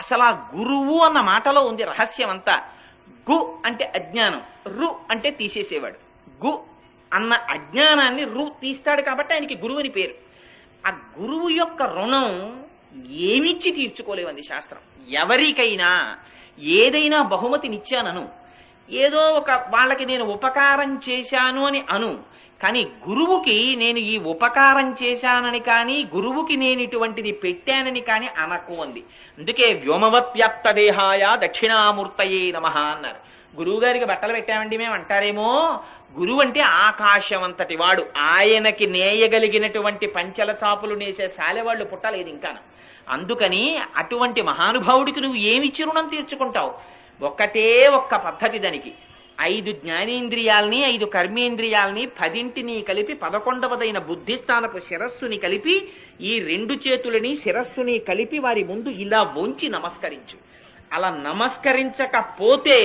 అసలు ఆ గురువు అన్న మాటలో ఉంది రహస్యం అంతా. గు అంటే అజ్ఞానం, రు అంటే తీసేసేవాడు. గు అన్న అజ్ఞానాన్ని రు తీస్తాడు కాబట్టి ఆయనకి గురువు అని పేరు. ఆ గురువు యొక్క రుణం ఏమిచ్చి తీర్చుకోలేవంది శాస్త్రం. ఎవరికైనా ఏదైనా బహుమతినిచ్చానను, ఏదో ఒక వాళ్ళకి నేను ఉపకారం చేశాను అని అను, కానీ గురువుకి నేను ఈ ఉపకారం చేశానని కానీ గురువుకి నేను ఇటువంటిది పెట్టానని కానీ అనకు అంది. అందుకే వ్యోమవత్ వ్యాప్త దేహాయ దక్షిణామూర్తయే నమః అన్నారు. గురువు గారికి బట్టలు పెట్టామండి మేము అంటారేమో, గురువు అంటే ఆకాశం అంతటి వాడు. ఆయనకి నేయగలిగినటువంటి పంచల చాపులు నేసే శాలెవాళ్లు పుట్టలేదు ఇంకా. అందుకని అటువంటి మహానుభావుడికి నువ్వు ఏమిచ్చి రుణం తీర్చుకుంటావు? ఒక్కటే ఒక్క పద్ధతి దానికి. 5 జ్ఞానేంద్రియాల్ని 5 కర్మేంద్రియాల్ని 10ంటిని కలిపి 11వదైన బుద్ధిస్థానపు శిరస్సుని కలిపి ఈ 2 చేతులని శిరస్సుని కలిపి వారి ముందు ఇలా వంచి నమస్కరించు. అలా నమస్కరించకపోతే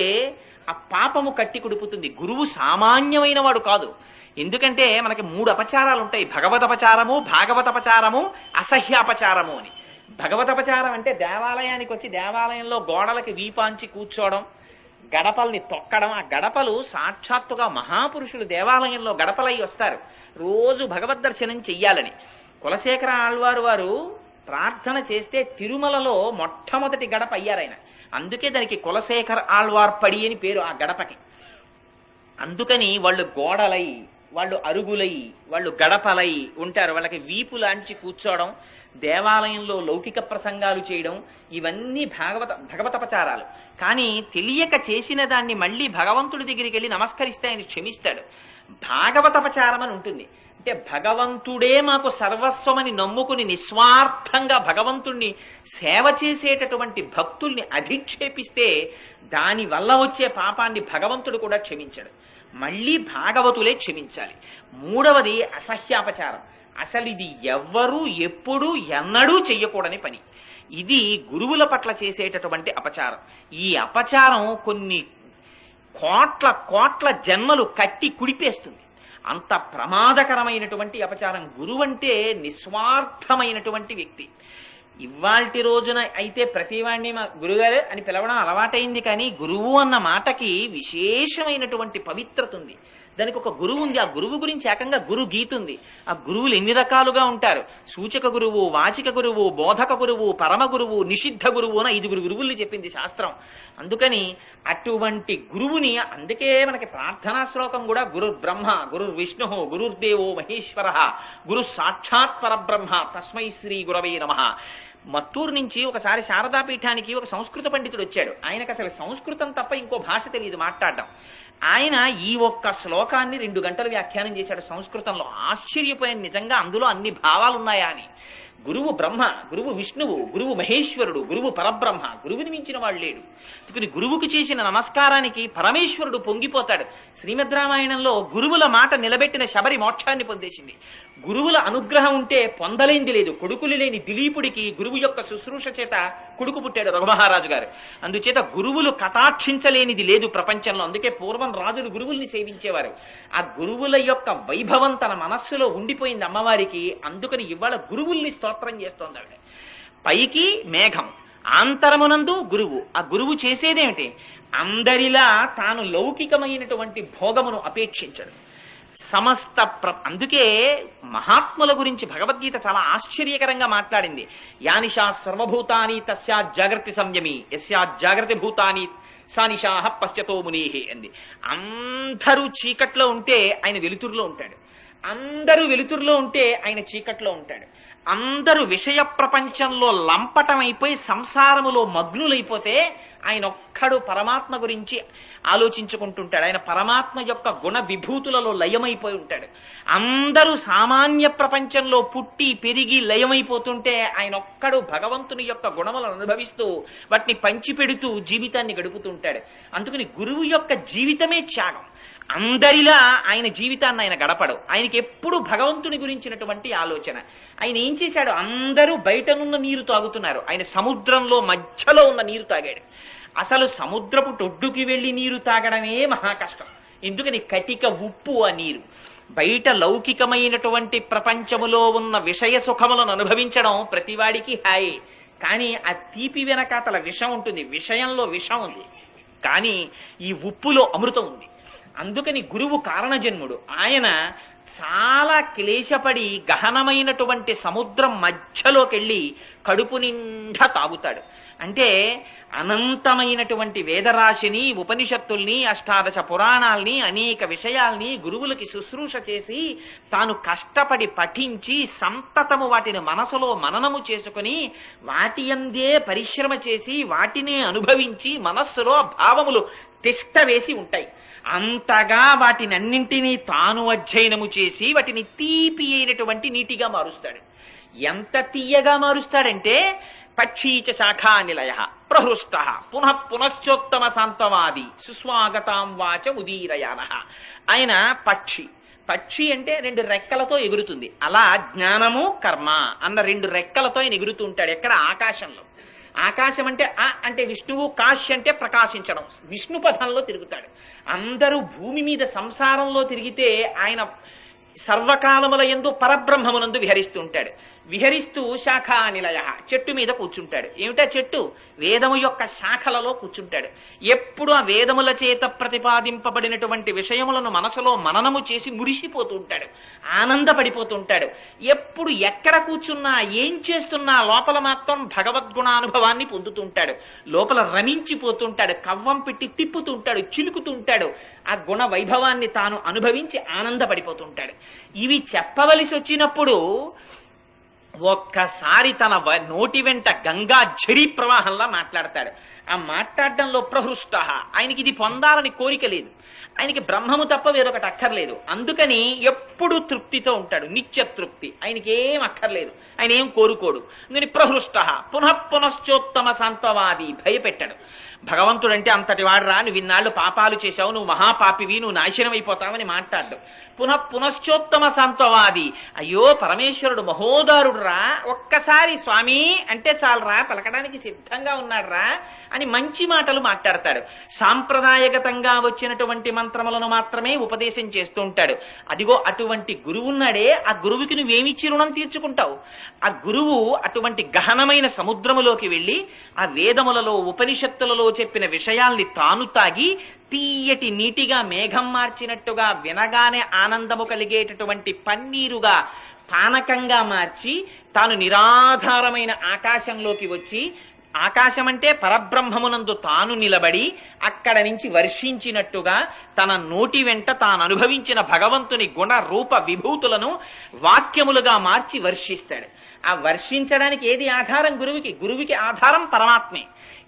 ఆ పాపము కట్టి కుడుపుతుంది. గురువు సామాన్యమైన వాడు కాదు. ఎందుకంటే మనకి 3 అపచారాలు ఉంటాయి: భగవదపచారము, భాగవతపచారము, అసహ్యాపచారము అని. భగవతపచారం అంటే దేవాలయానికి వచ్చి దేవాలయంలో గోడలకి వీపాంచి కూర్చోవడం, గడపల్ని తొక్కడం. ఆ గడపలు సాక్షాత్తుగా మహాపురుషులు దేవాలయంలో గడపలై వస్తారు రోజు భగవద్ దర్శనం చెయ్యాలని. కులశేఖర ఆళ్వారు వారు ప్రార్థన చేస్తే తిరుమలలో మొట్టమొదటి గడప అయ్యారాయన. అందుకే దానికి కులశేఖర ఆళ్వార్ పడి అని పేరు ఆ గడపకి. అందుకని వాళ్ళు గోడలై, వాళ్ళు అరుగులై, వాళ్ళు గడపలై ఉంటారు. వాళ్ళకి వీపు లాంచి కూర్చోవడం, దేవాలయంలో లౌకిక ప్రసంగాలు చేయడం, ఇవన్నీ భగవతపచారాలు. కానీ తెలియక చేసిన దాన్ని మళ్ళీ భగవంతుడి దగ్గరికి వెళ్ళి నమస్కరిస్తే ఆయన క్షమిస్తాడు. భాగవతపచారం అని ఉంటుంది. అంటే భగవంతుడే మాకు సర్వస్వమని నమ్ముకుని నిస్వార్థంగా భగవంతుణ్ణి సేవ చేసేటటువంటి భక్తుల్ని అధిక్షేపిస్తే దాని వల్ల వచ్చే పాపాన్ని భగవంతుడు కూడా క్షమించాడు. మళ్ళీ భాగవతులే క్షమించాలి. 3వది అసహ్యాపచారం. అసలు ఇది ఎవ్వరూ ఎప్పుడూ ఎన్నడూ చెయ్యకూడని పని. ఇది గురువుల పట్ల చేసేటటువంటి అపచారం. ఈ అపచారం కొన్ని కోట్ల కోట్ల జన్మలు కట్టి కుడిపేస్తుంది. అంత ప్రమాదకరమైనటువంటి అపచారం. గురువంటే నిస్వార్థమైనటువంటి వ్యక్తి. ఇవాల్టి రోజున అయితే ప్రతివాణ్ణి మా గురుగారు అని పిలవడం అలవాటైంది. కానీ గురువు అన్న మాటకి విశేషమైనటువంటి పవిత్రత ఉంది. దానికి ఒక గురువు ఉంది. ఆ గురువు గురించి ఏకంగా గురు గీత ఉంది. ఆ గురువులు ఎన్ని రకాలుగా ఉంటారు: సూచక గురువు, వాచిక గురువు, బోధక గురువు, పరమ గురువు, నిషిద్ధ గురువు అని 5 గురువుల్ని చెప్పింది శాస్త్రం. అందుకని అటువంటి గురువుని, అందుకే మనకి ప్రార్థనా శ్లోకం కూడా గురు బ్రహ్మ, గురు విష్ణు, గురుర్దేవో మహేశ్వర, గురు సాక్షాత్ పరబ్రహ్మ, తస్మై శ్రీ గురవే నమః. మత్తూరు నుంచి ఒకసారి శారదాపీఠానికి ఒక సంస్కృత పండితుడు వచ్చాడు. ఆయనకు అసలు సంస్కృతం తప్ప ఇంకో భాష తెలియదు మాట్లాడడం. ఆయన ఈ ఒక్క శ్లోకాన్ని 2 గంటలు వ్యాఖ్యానం చేశాడు సంస్కృతంలో. ఆశ్చర్యపోయాను, నిజంగా అందులో అన్ని భావాలు ఉన్నాయా అని. గురువు బ్రహ్మ, గురువు విష్ణువు, గురువు మహేశ్వరుడు, గురువు పరబ్రహ్మ, గురువుని మించిన వాడు లేడు. అందుకని గురువుకి చేసిన నమస్కారానికి పరమేశ్వరుడు పొంగిపోతాడు. శ్రీమద్ రామాయణంలో గురువుల మాట నిలబెట్టిన శబరి మోక్షాన్ని పొందేసింది. గురువుల అనుగ్రహం ఉంటే పొందలేంది లేదు. కొడుకులు లేని దిలీపుడికి గురువు యొక్క శుశ్రూష చేత కొడుకు పుట్టాడు రఘుమహారాజు గారు. అందుచేత గురువులు కటాక్షించలేనిది లేదు ప్రపంచంలో. అందుకే పూర్వం రాజులు గురువుల్ని సేవించేవారు. ఆ గురువుల యొక్క వైభవం తన మనస్సులో ఉండిపోయింది అమ్మవారికి. అందుకని ఇవాళ గురువుల్ని స్తోత్రం చేస్తోంది ఆవిడ. పైకి మేఘం, ఆంతరమునందు గురువు. ఆ గురువు చేసేదేమిటి? అందరిలా తాను లౌకికమైనటువంటి భోగమును అపేక్షించడు. సమస్త అందుకే మహాత్ముల గురించి భగవద్గీత చాలా ఆశ్చర్యకరంగా మాట్లాడింది. యానిషా సర్వభూతాని తస్యా జాగ్రత్త సంయమి, యస్యా జాగ్రత్త భూతాని సానిషాహ పశ్చతో మునీహి అంది. అందరూ చీకట్లో ఉంటే ఆయన వెలుతురులో ఉంటాడు. అందరూ వెలుతురులో ఉంటే ఆయన చీకట్లో ఉంటాడు. అందరూ విషయ ప్రపంచంలో లంపటమైపోయి సంసారములో మగ్నులైపోతే ఆయన ఒక్కడు పరమాత్మ గురించి ఆలోచించుకుంటుంటాడు. ఆయన పరమాత్మ యొక్క గుణ విభూతులలో లయమైపోయి ఉంటాడు. అందరూ సామాన్య ప్రపంచంలో పుట్టి పెరిగి లయమైపోతుంటే ఆయన ఒక్కడు భగవంతుని యొక్క గుణములను అనుభవిస్తూ వాటిని పంచిపెడుతూ జీవితాన్ని గడుపుతుంటాడు. అందుకని గురువు యొక్క జీవితమే త్యాగం. అందరిలా ఆయన జీవితాన్ని ఆయన గడపడు. ఆయనకి ఎప్పుడు భగవంతుని గురించినటువంటి ఆలోచన. ఆయన ఏం చేశాడు? అందరూ బయటనున్న నీరు తాగుతున్నారు, ఆయన సముద్రంలో మధ్యలో ఉన్న నీరు తాగాడు. అసలు సముద్రపు టొడ్డుకి వెళ్లి నీరు తాగడమే మహా కష్టం. ఎందుకని? కటిక ఉప్పు ఆ నీరు. బయట లౌకికమైనటువంటి ప్రపంచములో ఉన్న విషయ సుఖములను అనుభవించడం ప్రతివాడికి హాయే. కానీ ఆ తీపి వెనకాతల విషం ఉంటుంది, విషయంలో విషం ఉంది, కానీ ఈ ఉప్పులో అమృతం ఉంది. అందుకని గురువు కారణజన్ముడు. ఆయన చాలా క్లేశపడి గహనమైనటువంటి సముద్రం మధ్యలోకెళ్ళి కడుపు నిండా తాగుతాడు. అంటే అనంతమైనటువంటి వేదరాశిని, ఉపనిషత్తుల్ని, అష్టాదశ పురాణాల్ని, అనేక విషయాల్ని గురువులకి శుశ్రూష చేసి తాను కష్టపడి పఠించి సంతతము వాటిని మనసులో మననము చేసుకుని వాటి యందే పరిశ్రమ చేసి వాటినే అనుభవించి మనస్సులో భావములు తిష్ట వేసి ఉంటాయి. అంతగా వాటినన్నింటినీ తాను అధ్యయనము చేసి వాటిని తీపి అయినటువంటి నీటిగా మారుస్తాడు. ఎంత తీయగా మారుస్తాడంటే పక్షీచ శాఖానిలయ ప్రహృష్ట పునః పునశ్చోత్తమ శాంతవాది సుస్వాగతాం వాచ ఉదీరయాన. ఆయన పక్షి. పక్షి అంటే 2 రెక్కలతో ఎగురుతుంది. అలా జ్ఞానము కర్మ అన్న 2 రెక్కలతో ఆయన ఎగురుతూ ఉంటాడు. ఎక్కడ? ఆకాశంలో. ఆకాశం అంటే అంటే విష్ణువు, కాశ్ అంటే ప్రకాశించడం, విష్ణు పదంలో తిరుగుతాడు. అందరూ భూమి మీద సంసారంలో తిరిగితే ఆయన సర్వకాలముల యందు పరబ్రహ్మమునందు విహరిస్తూ ఉంటాడు. విహరిస్తూ శాఖానిలయ చెట్టు మీద కూర్చుంటాడు. ఏమిటా చెట్టు? వేదము యొక్క శాఖలలో కూర్చుంటాడు. ఎప్పుడు ఆ వేదముల చేత ప్రతిపాదింపబడినటువంటి విషయములను మనసులో మననము చేసి మురిసిపోతూ ఉంటాడు, ఆనందపడిపోతూ ఉంటాడు. ఎప్పుడు ఎక్కడ కూర్చున్నా ఏం చేస్తున్నా లోపల మాత్రం భగవద్గుణానుభవాన్ని పొందుతుంటాడు. లోపల రమించిపోతుంటాడు, కవ్వం పెట్టి తిప్పుతుంటాడు, చిలుకుతుంటాడు. ఆ గుణ వైభవాన్ని తాను అనుభవించి ఆనందపడిపోతుంటాడు. ఇవి చెప్పవలసి వచ్చినప్పుడు ఒక్కసారి తన నోటి వెంట గంగా ఝరీ ప్రవాహంలా మాట్లాడతాడు. ఆ మాట్లాడడంలో ప్రహృష్ట. ఆయనకి ఇది పొందాలని కోరిక లేదు, ఆయనకి బ్రహ్మము తప్ప వేరొకటి అక్కర్లేదు. అందుకని ఎప్పుడు తృప్తితో ఉంటాడు, నిత్య తృప్తి. ఆయనకి ఏం అక్కర్లేదు, ఆయన ఏం కోరుకోడు. అందుకని ప్రహృష్ట పునః పునశ్చోత్తమ శాంతవాది. భయపెట్టాడు. భగవంతుడంటే అంతటి వాడురా, నువ్వు ఇన్నాళ్ళు పాపాలు చేశావు, నువ్వు మహాపాపివి, నువ్వు నాశనం అయిపోతావని మాట్లాడ్డావు. పునః పునశ్చోత్తమ శాంతవాది. అయ్యో పరమేశ్వరుడు మహోదారుడు రా, ఒక్కసారి స్వామి అంటే చాలరా, పలకడానికి సిద్ధంగా ఉన్నాడురా అని మంచి మాటలు మాట్లాడతాడు. సాంప్రదాయగతంగా వచ్చినటువంటి మంత్రములను మాత్రమే ఉపదేశం చేస్తూ ఉంటాడు. అదిగో అటువంటి గురువున్నాడే, ఆ గురువుకి నువ్వేమిచ్చి రుణం తీర్చుకుంటావు? ఆ గురువు అటువంటి గహనమైన సముద్రములోకి వెళ్ళి ఆ వేదములలో ఉపనిషత్తులలో చెప్పిన విషయాల్ని తాను తాగి తీయటి నీటిగా మేఘం మార్చినట్టుగా వినగానే ఆనందము కలిగేటటువంటి పన్నీరుగా పానకంగా మార్చి తాను నిరాధారమైన ఆకాశంలోకి వచ్చి, ఆకాశం అంటే పరబ్రహ్మమునందు తాను నిలబడి అక్కడ నుంచి వర్షించినట్టుగా తన నోటి వెంట తాను అనుభవించిన భగవంతుని గుణ రూప విభూతులను వాక్యములుగా మార్చి వర్షిస్తాడు. ఆ వర్షించడానికి ఏది ఆధారం? గురువుకి. గురువుకి ఆధారం పరమాత్మే.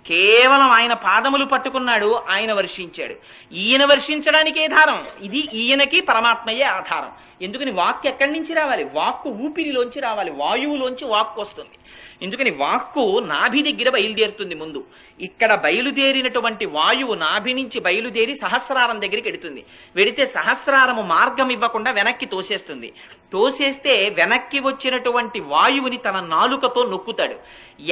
కేవలం ఆయన పాదములు పట్టుకున్నాడు, ఆయన వర్షించాడు. ఈయన వర్షించడానికి ఆధారం ఇది, ఈయనకి పరమాత్మయే ఆధారం. ఎందుకని వాక్కు ఎక్కడి నుంచి రావాలి? వాక్కు ఊపిరిలోంచి రావాలి, వాయువులోంచి వాక్కు వస్తుంది. ఎందుకని వాక్కు నాభి దగ్గర బయలుదేరుతుంది. ముందు ఇక్కడ బయలుదేరినటువంటి వాయువు నాభి నుంచి బయలుదేరి సహస్రారం దగ్గరికి వెడుతుంది. వెడితే సహస్రారము మార్గం ఇవ్వకుండా వెనక్కి తోసేస్తుంది. తోసేస్తే వెనక్కి వచ్చినటువంటి వాయువుని తన నాలుకతో నొక్కుతాడు.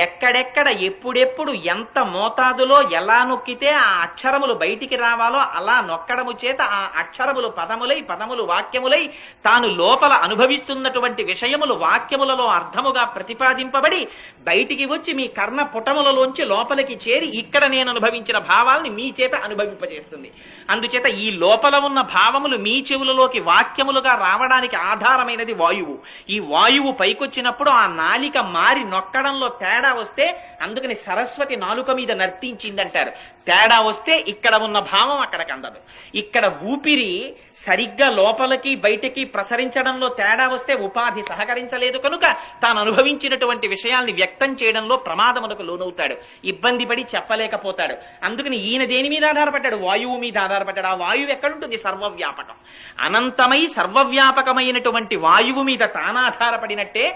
ఎక్కడెక్కడ ఎప్పుడెప్పుడు ఎంత మోతాదులో ఎలా నొక్కితే ఆ అక్షరములు బయటికి రావాలో అలా నొక్కడము చేత ఆ అక్షరములు పదములై, పదములు వాక్యములై తాను లోపల అనుభవిస్తున్నటువంటి విషయములు వాక్యములలో అర్థముగా ప్రతిపాదింపబడి బయటికి వచ్చి మీ కర్ణ పుటములలోంచి లోపలికి చేరి ఇక్కడ నేను అనుభవించిన భావాల్ని మీ చేత అనుభవింపజేస్తుంది. అందుచేత ఈ లోపల ఉన్న భావములు మీ చెవులలోకి వాక్యములుగా రావడానికి ఆధారమైనది వాయువు. ఈ వాయువు పైకొచ్చినప్పుడు ఆ నాలిక మారి నొక్కడంలో తేడా వస్తే, అందుకని సరస్వతి నాలుక మీద నర్తించిందంటారు. తేడా వస్తే ఇక్కడ ఉన్న భావం అక్కడికి అందదు. ఇక్కడ ఊపిరి సరిగ్గా లోపలికి బయటికి ప్రసరించడంలో తేడా వస్తే ఉపాధి సహకరించలేదు కనుక తాను అనుభవించినటువంటి విషయాల్ని వ్యక్తం చేయడంలో ప్రమాదమునకు లోనవుతాడు, ఇబ్బంది పడి చెప్పలేకపోతాడు. అందుకని ఈయన దేని మీద ఆధారపడ్డాడు? వాయువు మీద ఆధారపడ్డాడు. ఆ వాయువు ఎక్కడుంటుంది? సర్వవ్యాపకం. అనంతమై సర్వవ్యాపకమైనటువంటి వాయువు మీద తానాధారపడినట్టే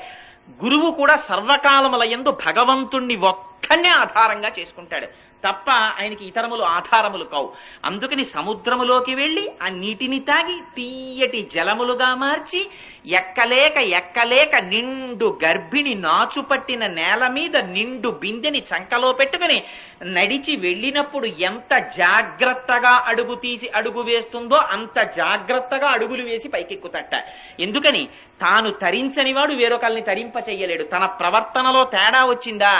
గురువు కూడా సర్వకాలముల యందు భగవంతుణ్ణి ఒక్కనే ఆధారంగా చేసుకుంటాడు తప్ప ఆయనకి ఇతరములు ఆధారములు కావు. అందుకని సముద్రములోకి వెళ్ళి ఆ నీటిని తాగి తీయటి జలములుగా మార్చి ఎక్కలేక ఎక్కలేక నిండు గర్భిణి నాచు పట్టిన నేల మీద నిండు బిందెని చంకలో పెట్టుకుని నడిచి వెళ్ళినప్పుడు ఎంత జాగ్రత్తగా అడుగు తీసి అడుగు వేస్తుందో అంత జాగ్రత్తగా అడుగులు వేసి పైకెక్కుతట. ఎందుకని? తాను తరించని వాడు వేరొకల్ని తరింప చెయ్యలేడు. తన ప్రవర్తనలో తేడా వచ్చిందా,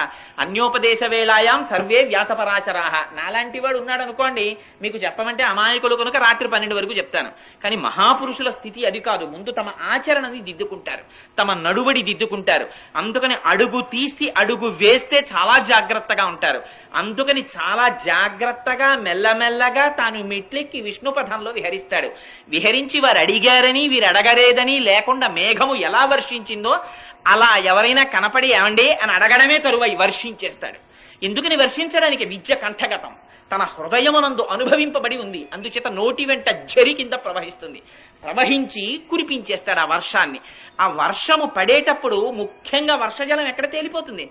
అన్యోపదేశ వేళాయాం సర్వే వ్యాసపరాశరాహ. నాలాంటి వాడు ఉన్నాడు అనుకోండి, మీకు చెప్పమంటే అమాయకులు కనుక రాత్రి 12 వరకు చెప్తాను. కానీ మహాపురుషుల స్థితి అది కాదు. ముందు తమ ఆచరణని దిద్దుకుంటారు, తమ నడువడి దిద్దుకుంటారు. అందుకని అడుగు తీసి అడుగు వేస్తే చాలా జాగ్రత్తగా ఉంటారు. అందుకని చాలా జాగ్రత్తగా మెల్లమెల్లగా తాను మెట్లెక్కి విష్ణు పథంలో విహరిస్తాడు. విహరించి వారు అడిగారని వీరు అడగలేదని లేకుండా మేఘము ఎలా వర్షించిందో అలా ఎవరైనా కనపడి ఏమండి అని అడగడమే తరువాయి వర్షించేస్తాడు. ఎందుకని వర్షించడానికి విద్య కంఠగతం, తన హృదయమునందు అనుభవింపబడి ఉంది. అందుచేత నోటి వెంట జరి కింద ప్రవహిస్తుంది. ప్రవహించి కురిపించేస్తాడు ఆ వర్షాన్ని. ఆ వర్షము పడేటప్పుడు ముఖ్యంగా వర్షజలం ఎక్కడ తేలిపోతుంది,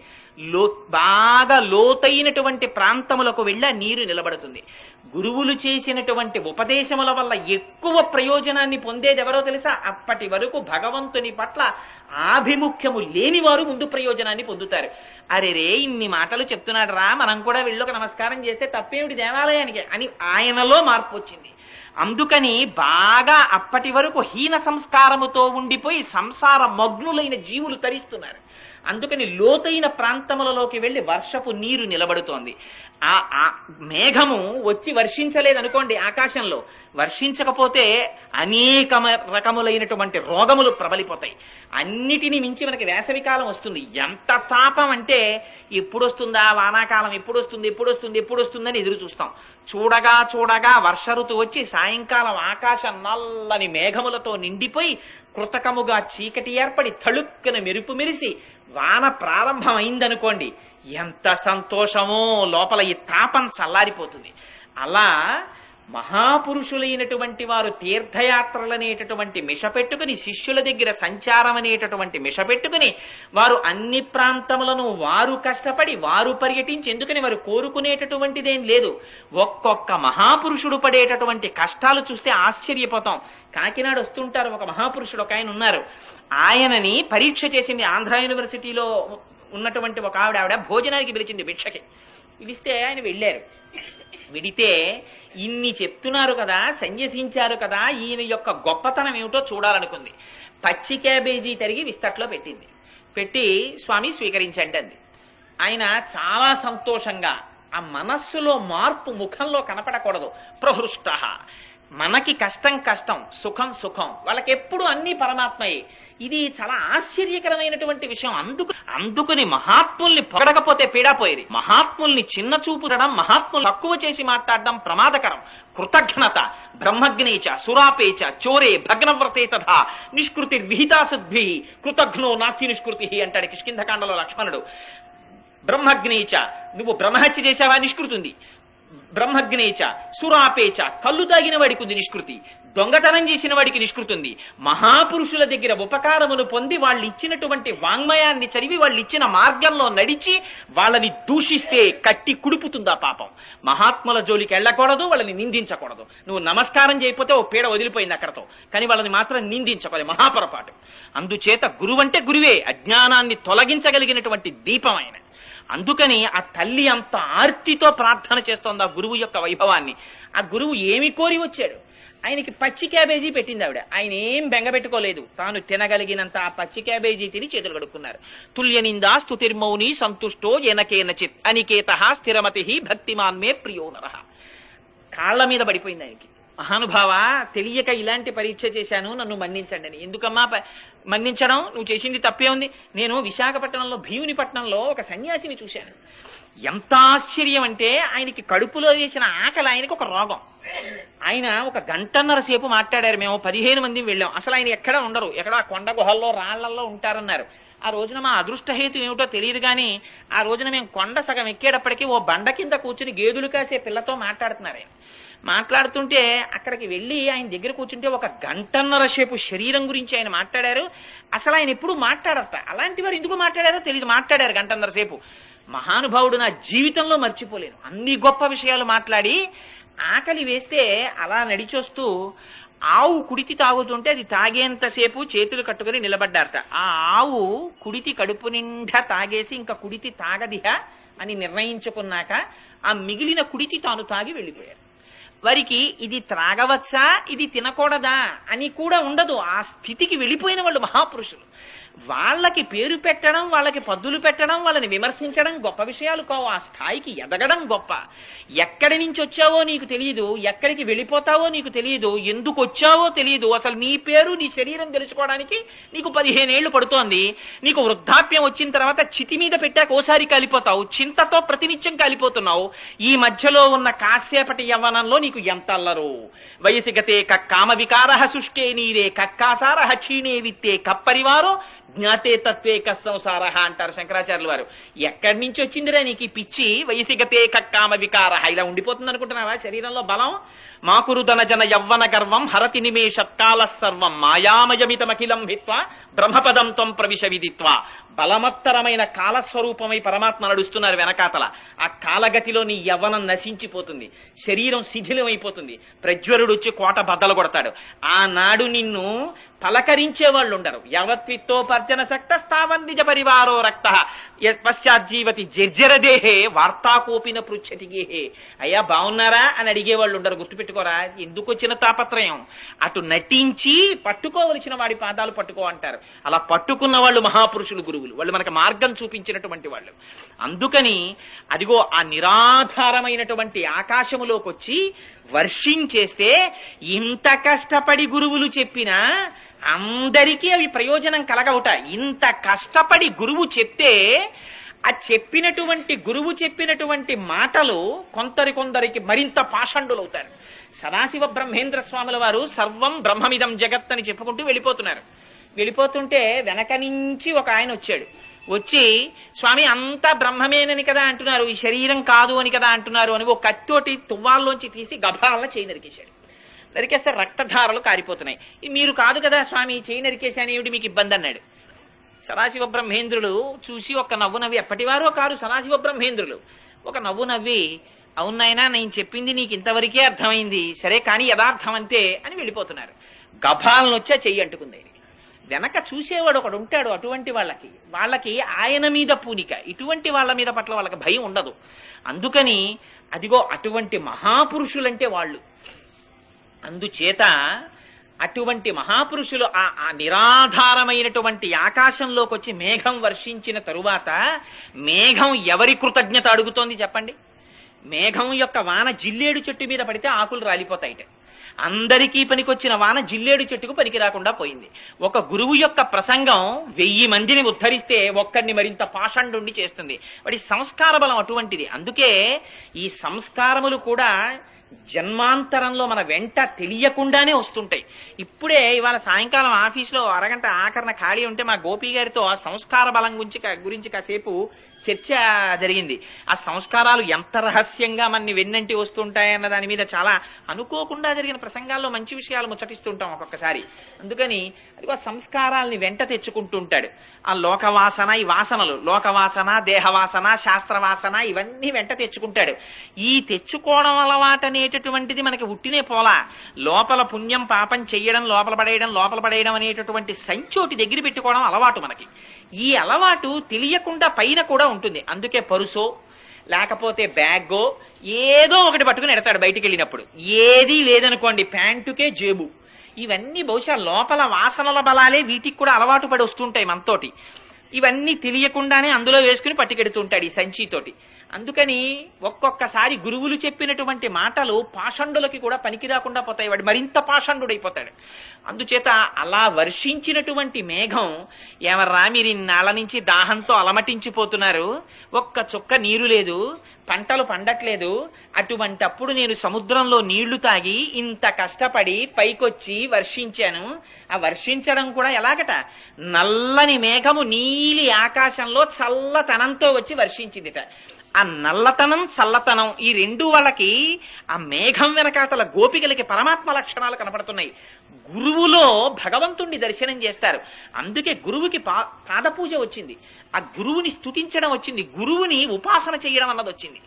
బాగా లోతైనటువంటి ప్రాంతములకు వెళ్ళి నీరు నిలబడుతుంది. గురువులు చేసినటువంటి ఉపదేశముల వల్ల ఎక్కువ ప్రయోజనాన్ని పొందేది ఎవరో తెలుసా? అప్పటి వరకు భగవంతుని పట్ల ఆభిముఖ్యము లేని వారు ముందు ప్రయోజనాన్ని పొందుతారు. అరే రే ఇన్ని మాటలు చెప్తున్నాడు రా, మనం కూడా వీళ్ళొక నమస్కారం చేస్తే తప్పేమిటి దేవాలయానికి అని ఆయనలో మార్పు వచ్చింది. అందుకని బాగా అప్పటి వరకు హీన సంస్కారముతో ఉండిపోయి సంసార మగ్నులైన జీవులు తరిస్తున్నారు. అందుకని లోతైన ప్రాంతములలోకి వెళ్లి వర్షపు నీరు నిలబడుతోంది. ఆ మేఘము వచ్చి వర్షించలేదనుకోండి, ఆకాశంలో వర్షించకపోతే అనేక రకములైనటువంటి రోగములు ప్రబలిపోతాయి. అన్నిటినీ మించి మనకి వేసవికాలం వస్తుంది. ఎంత తాపం అంటే ఎప్పుడు వస్తుందా వానాకాలం, ఎప్పుడు వస్తుందని ఎదురు చూస్తాం. చూడగా చూడగా వర్ష ఋతువు వచ్చి సాయంకాలం ఆకాశం నల్లని మేఘములతో నిండిపోయి కృతకముగా చీకటి ఏర్పడి తళుక్కున మెరుపు మెరిసి వాన ప్రారంభమైందనుకోండి, ఎంత సంతోషమో, లోపల ఈ తాపం చల్లారిపోతుంది. అలా మహాపురుషులైనటువంటి వారు తీర్థయాత్రలనేటటువంటి మిషపెట్టుకుని, శిష్యుల దగ్గర సంచారం అనేటటువంటి మిషపెట్టుకుని వారు అన్ని ప్రాంతములను వారు కష్టపడి వారు పర్యటించి, ఎందుకని వారు కోరుకునేటటువంటిదేం లేదు. ఒక్కొక్క మహాపురుషుడు పడేటటువంటి కష్టాలు చూస్తే ఆశ్చర్యపోతాం. కాకినాడ వస్తుంటారు ఒక మహాపురుషుడు, ఒక ఆయన ఉన్నారు. ఆయనని పరీక్ష చేసింది ఆంధ్ర యూనివర్సిటీలో ఉన్నటువంటి ఒక ఆవిడ భోజనానికి పిలిచింది, భిక్షకి పిలిస్తే ఆయన వెళ్ళారు. విడితే ఇన్ని చెప్తున్నారు కదా, సన్యసించారు కదా, ఈయన యొక్క గొప్పతనం ఏమిటో చూడాలనుకుంది. పచ్చి క్యాబేజీ తరిగి విస్తట్లో పెట్టింది. పెట్టి స్వామి స్వీకరించండి అంది. ఆయన చాలా సంతోషంగా, ఆ మనస్సులో మార్పు ముఖంలో కనపడకూడదు. ప్రహృష్ట, మనకి కష్టం కష్టం, సుఖం సుఖం, వాళ్ళకి ఎప్పుడు అన్ని పరమాత్మయే. ఇది చాలా ఆశ్చర్యకరమైనటువంటి విషయం. అందుకని మహాత్ముల్ని పొగడకపోతే పీడాపోయేది. మహాత్ముల్ని చిన్న చూపుడడం, మహాత్ములు తక్కువ చేసి మాట్లాడడం ప్రమాదకరం. కృతజ్ఞత బ్రహ్మజ్ఞేచ సురాపేచ చోరే భగ్నవ్రతే తథా నిష్కృతి విహితాసుద్భి కృతజ్ఞో నాస్తి నిష్కృతి అంటాడు కిష్కింధకాండలో లక్ష్మణుడు. బ్రహ్మజ్ఞేచ, నువ్వు బ్రహ్మహత్య చేశావా, నిష్కృతుంది. బ్రహ్మజ్ఞేచ సురాపేచ, కళ్ళు తాగిన వాడికి ఉంది నిష్కృతి. దొంగతనం చేసిన వాడికి నిష్కృతి ఉంది. మహాపురుషుల దగ్గర ఉపకారమును పొంది వాళ్ళు ఇచ్చినటువంటి వాంగ్మయాన్ని చదివి వాళ్ళు ఇచ్చిన మార్గంలో నడిచి వాళ్ళని దూషిస్తే కట్టి కుడుపుతుందా పాపం. మహాత్ముల జోలికి వెళ్ళకూడదు, వాళ్ళని నిందించకూడదు. నువ్వు నమస్కారం చేయకపోతే ఓ పీడ వదిలిపోయింది అక్కడతో, కానీ వాళ్ళని మాత్రం నిందించకూడదు, మహాపొరపాటు. అందుచేత గురువంటే గురువే, అజ్ఞానాన్ని తొలగించగలిగినటువంటి దీపం ఆయన. అందుకని ఆ తల్లి అంత ఆర్తితో ప్రార్థన చేస్తోంది ఆ గురువు యొక్క వైభవాన్ని. ఆ గురువు ఏమి కోరి వచ్చాడు? ఆయనకి పచ్చి క్యాబేజీ పెట్టింది ఆవిడ. ఆయన ఏం బెంగపెట్టుకోలేదు, తాను తినగలిగినంత ఆ పచ్చి క్యాబేజీ తిని చేతులు కడుక్కున్నారు. తుల్యనిందా స్తుతిర్మౌని సంతుష్టో ఎనకేనచిత్ అనికేత స్థిరమతి భక్తిమాన్మే ప్రియోనర. కాళ్ల మీద పడిపోయింది ఆయనకి. మహానుభావ, తెలియక ఇలాంటి పరీక్ష చేశాను, నన్ను మన్నించండి అని. ఎందుకమ్మా మన్నించడం, నువ్వు చేసింది తప్పే ఉంది. నేను విశాఖపట్నంలో భీమునిపట్నంలో ఒక సన్యాసిని చూశాను. ఎంత ఆశ్చర్యం అంటే, ఆయనకి కడుపులో వేసిన ఆకలి ఆయనకి ఒక రోగం. ఆయన ఒక గంటన్నర సేపు మాట్లాడారు. మేము 15 మంది వెళ్ళాం. అసలు ఆయన ఎక్కడ ఉండరు, ఎక్కడో కొండ గుహల్లో రాళ్లల్లో ఉంటారన్నారు. ఆ రోజున మా అదృష్టహేతు ఏమిటో తెలియదు కానీ ఆ రోజున మేము కొండ సగం ఎక్కేటప్పటికీ ఓ బండ కింద కూర్చుని గేదెలు కాసే పిల్లతో మాట్లాడుతున్నారు. మాట్లాడుతుంటే అక్కడికి వెళ్ళి ఆయన దగ్గర కూర్చుంటే ఒక గంటన్నర సేపు శరీరం గురించి ఆయన మాట్లాడారు. అసలు ఆయన ఎప్పుడు మాట్లాడత, అలాంటి వారు ఎందుకు మాట్లాడారో తెలియదు, మాట్లాడారు గంటన్నర సేపు. మహానుభావుడు నా జీవితంలో మర్చిపోలేను. అన్ని గొప్ప విషయాలు మాట్లాడి, ఆకలి వేస్తే అలా నడిచొస్తూ ఆవు కుడితి తాగుతుంటే అది తాగేంతసేపు చేతులు కట్టుకుని నిలబడ్డారట. ఆ ఆవు కుడితి కడుపు నిండా తాగేసి ఇంకా కుడితి తాగదిహ అని నిర్ణయించుకున్నాక ఆ మిగిలిన కుడితి తాను తాగి వెళ్ళిపోయారు. వారికి ఇది త్రాగవచ్చా ఇది తినకూడదా అని కూడా ఉండదు. ఆ స్థితికి వెళ్ళిపోయిన వాళ్ళు మహాపురుషులు. వాళ్ళకి పేరు పెట్టడం, వాళ్ళకి పద్దులు పెట్టడం, వాళ్ళని విమర్శించడం గొప్ప విషయాలు కావు. ఆ స్థాయికి ఎదగడం గొప్ప. ఎక్కడి నుంచి వచ్చావో నీకు తెలియదు, ఎక్కడికి వెళ్ళిపోతావో నీకు తెలియదు, ఎందుకు వచ్చావో తెలియదు. అసలు నీ పేరు నీ శరీరం తెలుసుకోవడానికి నీకు 15 ఏళ్లు పడుతోంది. నీకు వృద్ధాప్యం వచ్చిన తర్వాత చితి మీద పెట్టాక ఓసారి కాలిపోతావు, చింతతో ప్రతినిత్యం కాలిపోతున్నావు. ఈ మధ్యలో ఉన్న కాసేపటి యవ్వనంలో నీకు ఎంత అల్లరు. వయసి గతే కామ వికార శుష్కే నీరే కక్కాసార క్షీణే విత్తే కప్పరివారో జ్ఞాతే తత్వే కస్తంసార అంటారు శంకరాచార్యులు వారు. ఎక్కడి నుంచి వచ్చిందిరా నీకు ఈ పిచ్చి? వయసిగతే కక్కామ వికార. ఇలా ఉండిపోతుంది అనుకుంటున్నావా శరీరంలో బలం? మాకురు ధన జన యవ్వన గర్వం హరతి నిమేషత్కాల సర్వం మాయామయమితమఖిలం హిత్వా బ్రహ్మపదం త్వం ప్రవిశ విదిత్వా. బలమత్తరమైన కాలస్వరూపమై పరమాత్మ నడుస్తున్నారు వెనకాతల. ఆ కాలగతిలో నీ యవ్వనం నశించిపోతుంది, శరీరం శిథిలమైపోతుంది. ప్రజ్వరుడు వచ్చి కోట బద్దలు కొడతాడు. ఆనాడు నిన్ను పలకరించే వాళ్ళు ఉండరు. యవత్విత్తోపర్జన శక్త స్థావందిజ పరివారో రక్త పశ్చాజ్జీవతి జర్జరదేహే వార్తాకోపిన పృచ్చతి గేహే. అయ్యా బాగున్నారా అని అడిగేవాళ్ళు ఉండరు. గుర్తుపెట్టుకోరా, ఎందుకు వచ్చిన తాపత్రయం? అటు నటించి పట్టుకోవలసిన వాడి పాదాలు పట్టుకో అంటారు. అలా పట్టుకున్న వాళ్ళు మహాపురుషులు, గురువులు. వాళ్ళు మనకు మార్గం చూపించినటువంటి వాళ్ళు. అందుకని అదిగో ఆ నిరాధారమైనటువంటి ఆకాశములోకి వచ్చి వర్షించేస్తే ఇంత కష్టపడి గురువులు చెప్పినా అందరికీ అవి ప్రయోజనం కలగవుట. ఇంత కష్టపడి గురువు చెప్తే ఆ చెప్పినటువంటి గురువు చెప్పినటువంటి మాటలు కొందరికి మరింత పాషండులవుతారు. సదాశివ బ్రహ్మేంద్ర స్వాముల వారు సర్వం బ్రహ్మమిదం జగత్ అని చెప్పుకుంటూ వెళ్ళిపోతున్నారు. వెళ్ళిపోతుంటే వెనక నుంచి ఒక ఆయన వచ్చాడు. వచ్చి స్వామి అంతా బ్రహ్మమేనని కదా అంటున్నారు, ఈ శరీరం కాదు అని కదా అంటున్నారు అని ఒక కత్తోటి తువ్వాల్లోంచి తీసి గభాలను చేయి నరికేశాడు. నరికేస్తే రక్తధారలు కారిపోతున్నాయి. మీరు కాదు కదా స్వామి చేయి నరికేశాను, ఏమిటి మీకు ఇబ్బంది అన్నాడు. సదాశివ బ్రహ్మేంద్రులు చూసి ఒక నవ్వు నవ్వి, ఎప్పటివారో కారు సదాశివ బ్రహ్మేంద్రులు, ఒక నవ్వు నవ్వి, అవునాయనా నేను చెప్పింది నీకు ఇంతవరకే అర్థమైంది, సరే కానీ యథార్థం అంతే అని వెళ్ళిపోతున్నారు. గభాలను వచ్చా చెయ్యి అంటుకుంది. వెనక చూసేవాడు ఒకడు ఉంటాడు. అటువంటి వాళ్ళకి ఆయన మీద పూనిక, ఇటువంటి వాళ్ళ మీద పట్ల వాళ్ళకి భయం ఉండదు. అందుకని అదిగో అటువంటి మహాపురుషులంటే వాళ్ళు. అందుచేత అటువంటి మహాపురుషులు ఆ నిరాధారమైనటువంటి ఆకాశంలోకి వచ్చి మేఘం వర్షించిన తరువాత మేఘం ఎవరి కృతజ్ఞత అడుగుతోంది చెప్పండి? మేఘం యొక్క వాన జిల్లేడు చెట్టు మీద పడితే ఆకులు రాలిపోతాయిట. అందరికీ పనికొచ్చిన వాన జిల్లేడు చెట్టుకు పనికి రాకుండా పోయింది. ఒక గురువు యొక్క ప్రసంగం 1000 మందిని ఉద్ధరిస్తే ఒక్కడిని మరింత పాషండుండి చేస్తుంది. వాడి సంస్కార బలం అటువంటిది. అందుకే ఈ సంస్కారములు కూడా జన్మాంతరంలో మన వెంట తెలియకుండానే వస్తుంటాయి. ఇప్పుడే ఇవాళ సాయంకాలం ఆఫీసులో అరగంట ఆఖరణ ఖాళీ ఉంటే మా గోపి గారితో ఆ సంస్కార బలం గురించి కాసేపు చర్చ జరిగింది. ఆ సంస్కారాలు ఎంత రహస్యంగా మనని వెన్నంటి వస్తుంటాయన్న దాని మీద చాలా అనుకోకుండా జరిగిన ప్రసంగాల్లో మంచి విషయాలు ముచ్చటిస్తుంటాం ఒక్కొక్కసారి. అందుకని అది ఆ సంస్కారాల్ని వెంట తెచ్చుకుంటుంటాడు. ఆ లోకవాసన, ఈ వాసనలు, లోకవాసన, దేహవాసన, శాస్త్రవాసన, ఇవన్నీ వెంట తెచ్చుకుంటాడు. ఈ తెచ్చుకోవడం అలవాటనేటటువంటిది మనకి ఉట్టినే పోలా. లోపల పుణ్యం పాపం చెయ్యడం, లోపల పడేయడం అనేటటువంటి సంచోటి దగ్గర పెట్టుకోవడం అలవాటు మనకి. ఈ అలవాటు తెలియకుండా పైన కూడా ఉంటుంది. అందుకే పరుసో లేకపోతే బ్యాగో ఏదో ఒకటి పట్టుకుని ఎడతాడు బయటికి వెళ్ళినప్పుడు. ఏదీ లేదనుకోండి, ప్యాంటుకే జేబు. ఇవన్నీ బహుశా లోపల వాసనల బలాలే వీటికి కూడా అలవాటు పడి వస్తుంటాయి మనతోటి. ఇవన్నీ తెలియకుండానే అందులో వేసుకుని పట్టుకెడుతుంటాడు ఈ సంచితోటి. అందుకని ఒక్కొక్కసారి గురువులు చెప్పినటువంటి మాటలు పాషండులకి కూడా పనికి రాకుండా పోతాయి. వాడు మరింత పాషండుడైపోతాడు. అందుచేత అలా వర్షించినటువంటి మేఘం, ఏమర్రా మీరు ఇన్నాళ్ళ నుంచి దాహంతో అలమటించిపోతున్నారు, ఒక్క చుక్క నీరు లేదు, పంటలు పండట్లేదు, అటువంటప్పుడు నేను సముద్రంలో నీళ్లు తాగి ఇంత కష్టపడి పైకొచ్చి వర్షించాను. ఆ వర్షించడం కూడా ఎలాగట, నల్లని మేఘము నీలి ఆకాశంలో చల్లతనంతో వచ్చి వర్షించిందిట. ఆ నల్లతనం చల్లతనం ఈ రెండు వాళ్ళకి ఆ మేఘం వెనకాతల గోపికలకి పరమాత్మ లక్షణాలు కనపడుతున్నాయి. గురువులో భగవంతుణ్ణి దర్శనం చేస్తారు. అందుకే గురువుకి పాదపూజ వచ్చింది, ఆ గురువుని స్తుతించడం వచ్చింది, గురువుని ఉపాసన చేయడం అన్నది వచ్చింది.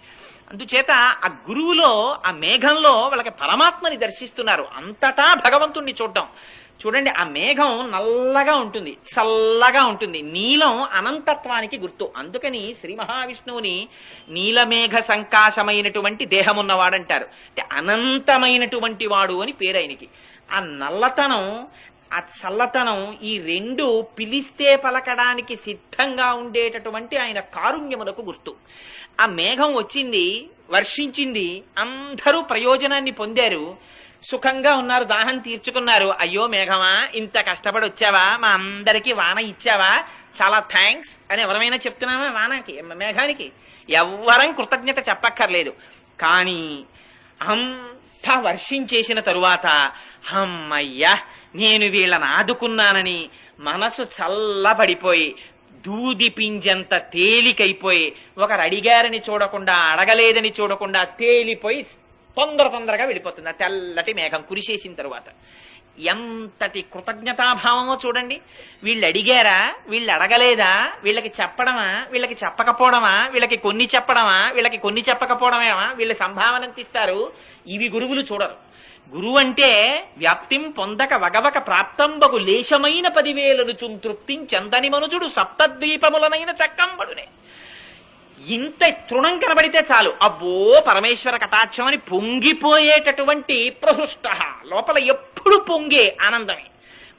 అందుచేత ఆ గురువులో ఆ మేఘంలో వాళ్ళకి పరమాత్మని దర్శిస్తున్నారు. అంతటా భగవంతుణ్ణి చూడండి, ఆ మేఘం నల్లగా ఉంటుంది, చల్లగా ఉంటుంది. నీలం అనంతత్వానికి గుర్తు. అందుకని శ్రీ మహావిష్ణువుని నీలమేఘ సంకాశమైనటువంటి దేహమున్నవాడంటారు. అంటే అనంతమైనటువంటి వాడు అని పేరు ఆయనకి. ఆ నల్లతనం, ఆ చల్లతనం, ఈ రెండు పిలిస్తే పలకడానికి సిద్ధంగా ఉండేటటువంటి ఆయన కారుణ్యమునకు గుర్తు. ఆ మేఘం వచ్చింది, వర్షించింది, అందరూ ప్రయోజనాన్ని పొందారు, సుఖంగా ఉన్నారు, దాహం తీర్చుకున్నారు. అయ్యో మేఘమా, ఇంత కష్టపడి వచ్చావా, మా అందరికీ వాన ఇచ్చావా, చాలా థ్యాంక్స్ అని ఎవరమైనా చెప్తున్నామా? వానకి, మేఘానికి ఎవ్వరం కృతజ్ఞత చెప్పక్కర్లేదు. కానీ అంతా వర్షించేసిన తరువాత అమ్మయ్యా నేను వీళ్ళని ఆదుకున్నానని మనసు చల్లబడిపోయి దూది పింజంత తేలికైపోయి, ఒకరు అడిగారని చూడకుండా, అడగలేదని చూడకుండా తేలిపోయి తొందరగా వెళ్ళిపోతుంది ఆ తెల్లటి మేఘం కురిసేసిన తరువాత. ఎంతటి కృతజ్ఞతాభావమో చూడండి. వీళ్ళు అడిగారా, వీళ్ళు అడగలేదా, వీళ్ళకి చెప్పడమా, వీళ్ళకి చెప్పకపోవడమా, వీళ్ళకి కొన్ని చెప్పడమా, వీళ్ళకి కొన్ని చెప్పకపోవడమేమా, వీళ్ళు సంభావన తీస్తారు. ఇవి గురువులు చూడరు. గురువు అంటే వ్యాప్తిం పొందక వగవక ప్రాప్తంబగు లేశమైన 10,000 తృప్తిం చందని మనుజుడు సప్తద్వీపములనైన చక్కంబడునే. ఇంత తృణం కనబడితే చాలు, అబ్బో పరమేశ్వర కటాక్షం అని పొంగిపోయేటటువంటి ప్రహృష్ట, లోపల ఎప్పుడు పొంగే ఆనందమే.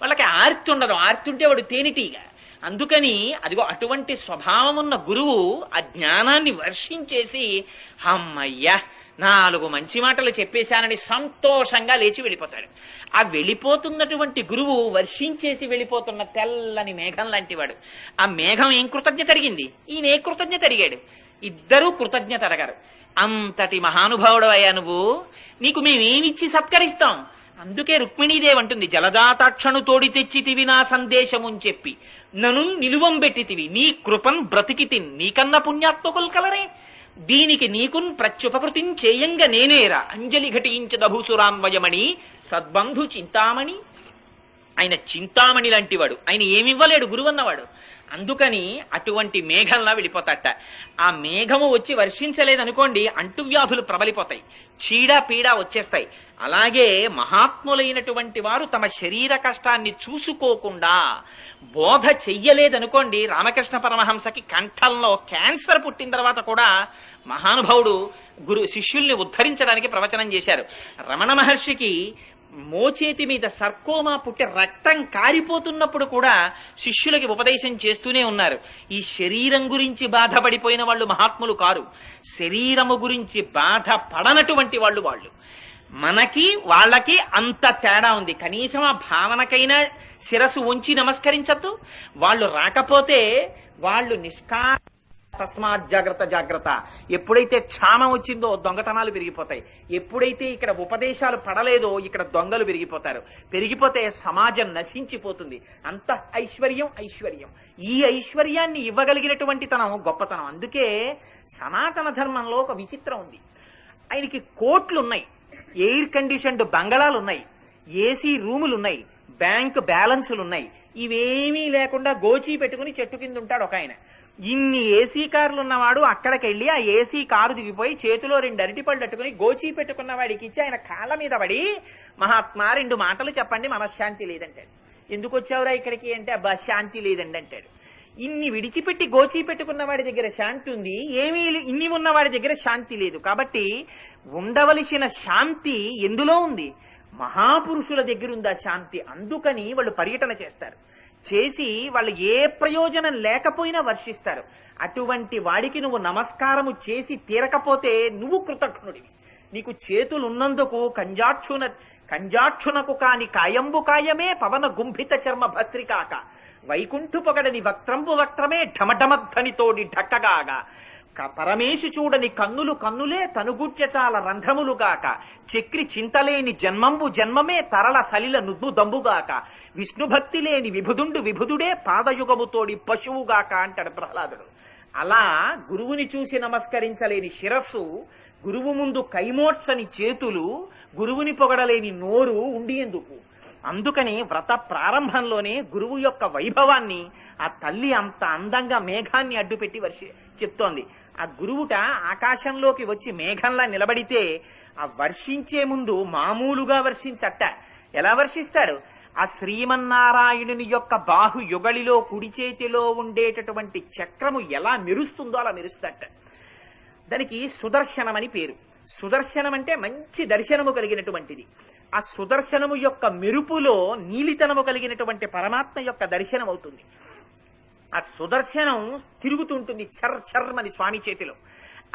వాళ్ళకి ఆర్తి ఉండదు, ఆర్తి ఉంటే వాడు తేనిటీగా. అందుకని అదిగో అటువంటి స్వభావం ఉన్న గురువు ఆ జ్ఞానాన్ని వర్షించేసి అమ్మయ్యా 4 మంచి మాటలు చెప్పేశానని సంతోషంగా లేచి వెళ్ళిపోతాడు. ఆ వెళ్ళిపోతున్నటువంటి గురువు వర్షించేసి వెళ్ళిపోతున్న తెల్లని మేఘం లాంటి వాడు. ఆ మేఘం ఏం కృతజ్ఞత అడిగింది, ఈయన ఏ కృతజ్ఞత అడిగాడు? ఇద్దరూ కృతజ్ఞత అడగారు. అంతటి మహానుభావుడు అయ్యా నువ్వు, నీకు మేమేమిచ్చి సత్కరిస్తాం? అందుకే రుక్మిణీదేవి అంటుంది, జలదాతాక్షను తోడి తెచ్చితివి నా సందేశముని చెప్పి నను నిలువం పెట్టితివి, నీ కృపన్ బ్రతికితిన్, నీకన్న పుణ్యాత్మకులు కలరే, దీనికి నీకున్ ప్రత్యుపకృతిం చేయంగా నేనేరా, అంజలి ఘటించదభూసురాన్వయమణి సద్బంధు చింతామణి. ఆయన చింతామణి లాంటివాడు, ఆయన ఏమివ్వలేడు గురువన్నవాడు. అందుకని అటువంటి మేఘంలా వెళ్ళిపోతాట. ఆ మేఘము వచ్చి వర్షించలేదనుకోండి, అంటువ్యాధులు ప్రబలిపోతాయి, చీడ పీడ వచ్చేస్తాయి. అలాగే మహాత్ములైనటువంటి వారు తమ శరీర కష్టాన్ని చూసుకోకుండా బోధ చెయ్యలేదనుకోండి, రామకృష్ణ పరమహంసకి కంఠంలో క్యాన్సర్ పుట్టిన తర్వాత కూడా మహానుభావుడు శిష్యుల్ని ఉద్ధరించడానికి ప్రవచనం చేశారు. రమణ మహర్షికి మోచేతి మీద సర్కోమా పుట్టి రక్తం కారిపోతున్నప్పుడు కూడా శిష్యులకి ఉపదేశం చేస్తూనే ఉన్నారు. ఈ శరీరం గురించి బాధపడిపోయిన వాళ్ళు మహాత్ములు కారు, శరీరము గురించి బాధపడనటువంటి వాళ్ళు. మనకి వాళ్ళకి అంత తేడా ఉంది. కనీసం ఆ భావనకైనా శిరస్సు ఉంచి నమస్కరించద్దు. వాళ్ళు రాకపోతే వాళ్ళు తస్మాత్ జాగ్రత్త. ఎప్పుడైతే క్షామం వచ్చిందో దొంగతనాలు పెరిగిపోతాయి. ఎప్పుడైతే ఇక్కడ ఉపదేశాలు పడలేదో ఇక్కడ దొంగలు పెరిగిపోతే సమాజం నశించిపోతుంది. అంత ఐశ్వర్యం. ఈ ఐశ్వర్యాన్ని ఇవ్వగలిగినటువంటి తనం గొప్పతనం. అందుకే సనాతన ధర్మంలో ఒక విచిత్రం ఉంది. ఆయనకి కోట్లున్నాయి, ఎయిర్ కండిషన్డ్ బంగళాలున్నాయి, ఏసీ రూములున్నాయి, బ్యాంక్ బ్యాలెన్సులున్నాయి. ఇవేమీ లేకుండా గోచీ పెట్టుకుని చెట్టు కింద ఉంటాడు ఒక ఆయన. ఇన్ని ఏసీ కార్లు ఉన్నవాడు అక్కడికి వెళ్ళి ఆ ఏసీ కారు దిగిపోయి చేతిలో 2 అరటిపళ్ళు అట్టుకుని గోచీ పెట్టుకున్న వాడికి ఇచ్చి ఆయన కాళ్ళ మీద పడి, మహాత్మా 2 మాటలు చెప్పండి, మనశ్శాంతి లేదంటాడు. ఎందుకు వచ్చావురా ఇక్కడికి అంటే, అబ్బా శాంతి లేదండి అంటాడు. ఇన్ని విడిచిపెట్టి గోచీ పెట్టుకున్న వాడి దగ్గర శాంతి ఉంది, ఏమీ ఇన్ని ఉన్న వాడి దగ్గర శాంతి లేదు. కాబట్టి ఉండవలసిన శాంతి ఎందులో ఉంది? మహాపురుషుల దగ్గర ఉందా శాంతి. అందుకని వాళ్ళు పర్యటన చేసి వాళ్ళు ఏ ప్రయోజనం లేకపోయినా వర్షిస్తారు. అటువంటి వాడికి నువ్వు నమస్కారము చేసి తీరకపోతే నువ్వు కృతజ్ఞుడివి. నీకు చేతులు ఉన్నందుకు కంజాక్షునకు కాని కాయంబు కాయమే పవన గుంభిత చర్మ భస్త్రికాక, వైకుంఠు పొగడని వక్త్రంబు వక్త్రమే ఢమఢమధ్వనితోడి ఢక్కగాగా, పరమేశు చూడని కన్నులే తనుగుడ్య చాలా రంధ్రములుగాక, చక్రి చింతలేని జన్మంబు జన్మమే తరళ సలిల నుద్దు దంబుగాక, విష్ణుభక్తి లేని విభుదుడే పాదయుగముతోడి పశువుగాక అంటాడు ప్రహ్లాదుడు. అలా గురువుని చూసి నమస్కరించలేని శిరస్సు, గురువు ముందు కైమోడ్చని చేతులు, గురువుని పొగడలేని నోరు ఉండి ఎందుకు? అందుకని వ్రత ప్రారంభంలోనే గురువు యొక్క వైభవాన్ని ఆ తల్లి అంత అందంగా మేఘాన్ని అడ్డుపెట్టి చెప్తోంది. ఆ గురువుట ఆకాశంలోకి వచ్చి మేఘంలా నిలబడితే ఆ వర్షించే ముందు మామూలుగా వర్షించట. ఎలా వర్షిస్తాడు? ఆ శ్రీమన్నారాయణుని యొక్క బాహు యుగళిలో కుడి చేతిలో ఉండేటటువంటి చక్రము ఎలా మెరుస్తుందో అలా మెరుస్తట. దానికి సుదర్శనం అని పేరు. సుదర్శనం అంటే మంచి దర్శనము కలిగినటువంటిది. ఆ సుదర్శనము యొక్క మెరుపులో నీలితనము కలిగినటువంటి పరమాత్మ యొక్క దర్శనం అవుతుంది. ఆ సుదర్శనం తిరుగుతుంటుంది చర్ చర్మని స్వామి చేతిలో.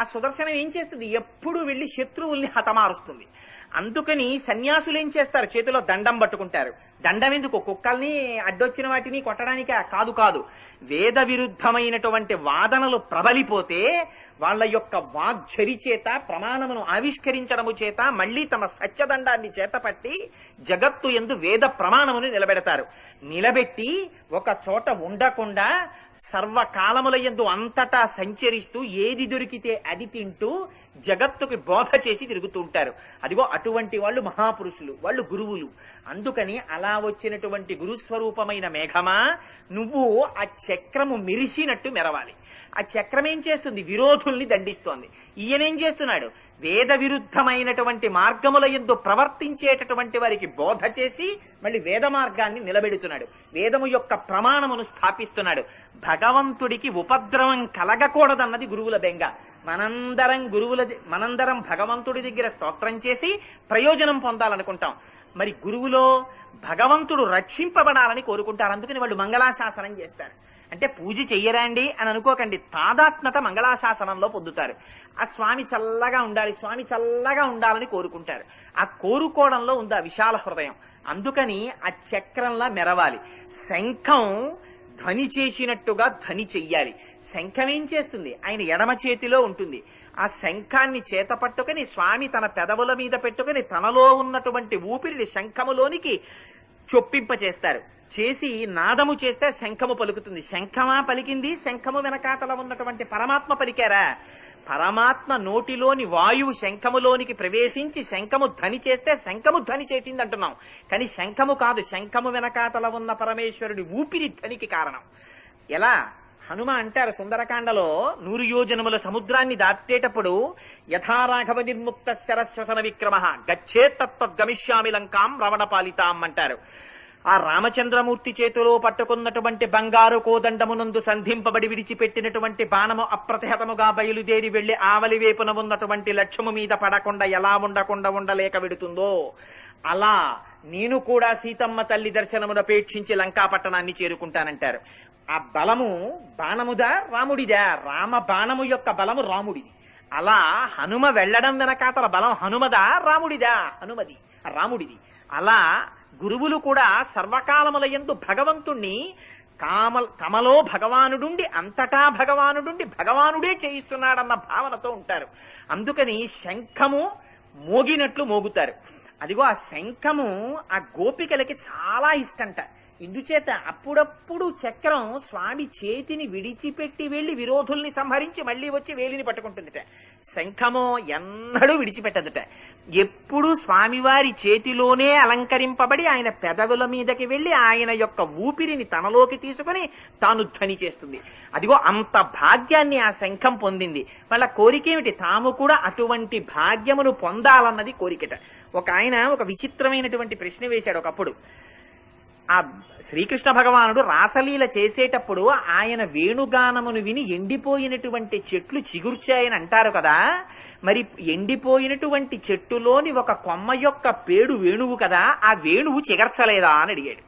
ఆ సుదర్శనం ఏం చేస్తుంది? ఎప్పుడు వెళ్లి శత్రువుల్ని హతమారుస్తుంది. అందుకని సన్యాసులు ఏం చేస్తారు? చేతిలో దండం పట్టుకుంటారు. దండం ఎందుకు? కుక్కల్ని అడ్డొచ్చిన వాటిని కొట్టడానికా? కాదు కాదు. వేద విరుద్ధమైనటువంటి వాదనలు ప్రబలిపోతే వాళ్ళ యొక్క వాగ్ఝరి చేత ప్రమాణమును ఆవిష్కరించడము చేత మళ్లీ తమ సత్యదండాన్ని చేతపట్టి జగత్తు యందు వేద ప్రమాణమును నిలబెడతారు. నిలబెట్టి ఒక చోట ఉండకుండా సర్వకాలముల యందు అంతటా సంచరిస్తూ ఏది దొరికితే అది తింటూ జగత్తుకి బోధ చేసి తిరుగుతూ ఉంటారు. అదిగో అటువంటి వాళ్ళు మహాపురుషులు, వాళ్ళు గురువులు. అందుకని అలా వచ్చినటువంటి గురుస్వరూపమైన మేఘమా, నువ్వు ఆ చక్రము మెరిసినట్టు మెరవాలి. ఆ చక్రం ఏం చేస్తుంది? విరోధుల్ని దండిస్తోంది. ఈయనేం చేస్తున్నాడు? వేద విరుద్ధమైనటువంటి మార్గముల యందు ప్రవర్తించేటటువంటి వారికి బోధ చేసి మళ్ళీ వేద మార్గాన్ని నిలబెడుతున్నాడు. వేదము యొక్క ప్రమాణమును స్థాపిస్తున్నాడు. భగవంతుడికి ఉపద్రవం కలగకూడదన్నది గురువుల బెంగ. మనందరం భగవంతుడి దగ్గర స్తోత్రం చేసి ప్రయోజనం పొందాలనుకుంటాం. మరి గురువులో భగవంతుడు రక్షింపబడాలని కోరుకుంటారు. అందుకని వాళ్ళు మంగళాశాసనం చేస్తారు. అంటే పూజ చెయ్యరాండి అని అనుకోకండి. తాదాత్మత మంగళాశాసనంలో పొందుతారు. ఆ స్వామి చల్లగా ఉండాలి, స్వామి చల్లగా ఉండాలని కోరుకుంటారు. ఆ కోరుకోవడంలో ఉంది ఆ విశాల హృదయం. అందుకని ఆ చక్రంలా మెరవాలి. శంఖం ధ్వని చేసినట్టుగా ధ్వని చెయ్యాలి. శంఖం ఏం చేస్తుంది? ఆయన ఎడమ చేతిలో ఉంటుంది. ఆ శంఖాన్ని చేత పట్టుకుని స్వామి తన పెదవుల మీద పెట్టుకుని తనలో ఉన్నటువంటి ఊపిరిని శంఖములోనికి చొప్పింప చేస్తారు. చేసి నాదము చేస్తే శంఖము పలుకుతుంది. శంఖమా పలికింది? శంఖము వెనకాతల ఉన్నటువంటి పరమాత్మ పలికారా? పరమాత్మ నోటిలోని వాయువు శంఖములోనికి ప్రవేశించి శంఖము ధ్వని చేస్తే శంఖము ధ్వని చేసింది అంటున్నాం. కానీ శంఖము కాదు, శంఖము వెనకాతల ఉన్న పరమేశ్వరుడి ఊపిరి ధ్వనికి కారణం. ఎలా? హనుమ అంటారు సుందరకాండలో, 100 యోజనముల సముద్రాన్ని దాటేటప్పుడు యథారాఘవ నిర్ముక్త శరశ్వసన విక్రమ గచ్చేత్తద్గమిష్యామి లంకాం రవణ పాలితాం అంటారు. ఆ రామచంద్రమూర్తి చేతిలో పట్టుకున్నటువంటి బంగారు కోదండమునందు సంధింపబడి విడిచిపెట్టినటువంటి బాణము అప్రతిహతముగా బయలుదేరి వెళ్లి ఆవలి వేపున ఉన్నటువంటి లక్ష్యము మీద పడకుండా ఎలా ఉండలేక విడుతుందో అలా నేను కూడా సీతమ్మ తల్లి దర్శనమును అపేక్షించి లంకాపట్టణాన్ని చేరుకుంటానంటారు. ఆ బలము బాణముదా రాముడిదా? రామ బాణము యొక్క బలము రాముడిది. అలా హనుమ వెళ్లడం వెనకాతల బలం హనుమదా రాముడిదా? హనుమది, రాముడిది. అలా గురువులు కూడా సర్వకాలముల యందు భగవంతుణ్ణి తమలో భగవానుడుండి అంతటా భగవానుడుండి భగవానుడే చేయిస్తున్నాడన్న భావనతో ఉంటారు. అందుకని శంఖము మోగినట్లు మోగుతారు. అదిగో ఆ శంఖము ఆ గోపికలకి చాలా ఇష్టంట. ఇందుచేత అప్పుడప్పుడు చక్రం స్వామి చేతిని విడిచిపెట్టి వెళ్లి విరోధుల్ని సంహరించి మళ్లీ వచ్చి వేలిని పట్టుకుంటుందిట. శంఖమో ఎన్నడూ విడిచిపెట్టదుట. ఎప్పుడు స్వామివారి చేతిలోనే అలంకరింపబడి ఆయన పెదవుల మీదకి వెళ్లి ఆయన యొక్క ఊపిరిని తనలోకి తీసుకుని తాను ధ్వని చేస్తుంది. అదిగో అంత భాగ్యాన్ని ఆ శంఖం పొందింది. వాళ్ళ కోరికేమిటి? తాము కూడా అటువంటి భాగ్యమును పొందాలన్నది కోరికట. ఒక ఆయన ఒక విచిత్రమైనటువంటి ప్రశ్న వేశాడు ఒకప్పుడు. ఆ శ్రీకృష్ణ భగవానుడు రాసలీల చేసేటప్పుడు ఆయన వేణుగానమును విని ఎండిపోయినటువంటి చెట్లు చిగుర్చాయని అంటారు కదా. మరి ఎండిపోయినటువంటి చెట్టులోని ఒక కొమ్మ యొక్క పేడు వేణువు కదా, ఆ వేణువు చిగర్చలేదా అని అడిగాడు.